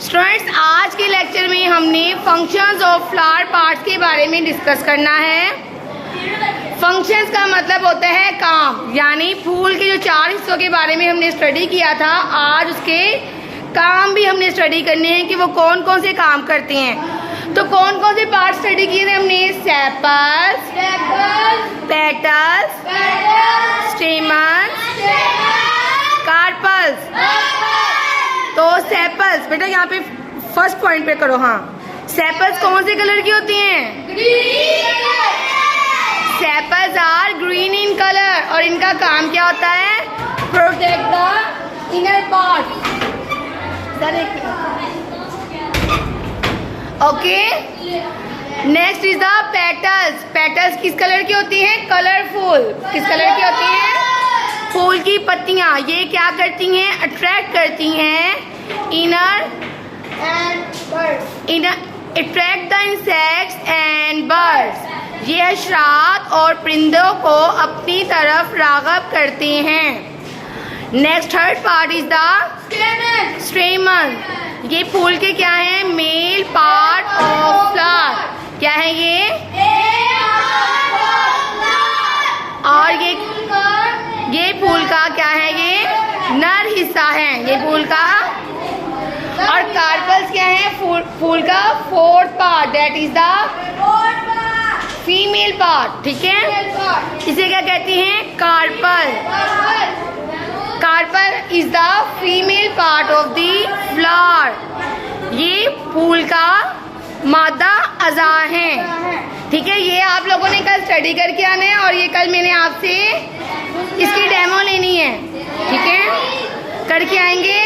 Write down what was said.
Students, आज के lecture में हमने फंक्शंस ऑफ फ्लावर पार्ट्स के बारे में डिस्कस करना है। फंक्शंस का मतलब होता है काम, यानी फूल के जो 4 हिस्सों के बारे में हमने स्टडी किया था, आज उसके काम भी हमने स्टडी करने हैं कि वो कौन कौन से काम करते हैं। तो कौन कौन से पार्ट स्टडी किए थे हमने? Sepals, petals, stamens, carpels. तो सेपल्स, बेटा यहाँ पे फर्स्ट पॉइंट पे करो। हाँ, सेपल्स कौन से कलर की होती हैं? Sepals are green in colour और इनका काम क्या होता है? Protect the inner part. Okay, next is the petals. Petals किस कलर की होती हैं? कलरफुल। किस कलर की होती हैं? फूल की पत्तियां। ये क्या करती हैं? अट्रैक्ट करती हैं attract the insects and birds. ये हशरात और परिंदों को अपनी तरफ राग़ब करते हैं। Next third part is the स्टेमन। ये फूल के क्या है? Male part of flower. क्या है ये? और ये फूल का क्या है? ये नर हिस्सा है ये फूल का। और कार्पल्स क्या है? फूल का fourth part, that is the female part. ठीक है, इसे क्या कहते हैं? Carpel. Carpel is the female part of the flower. ये फूल का मादा अज़ा है। ठीक है, ये आप लोगों ने कल स्टडी करके आना है और ये कल मैंने आपसे इसकी डेमो लेनी है। ठीक है, करके आएंगे।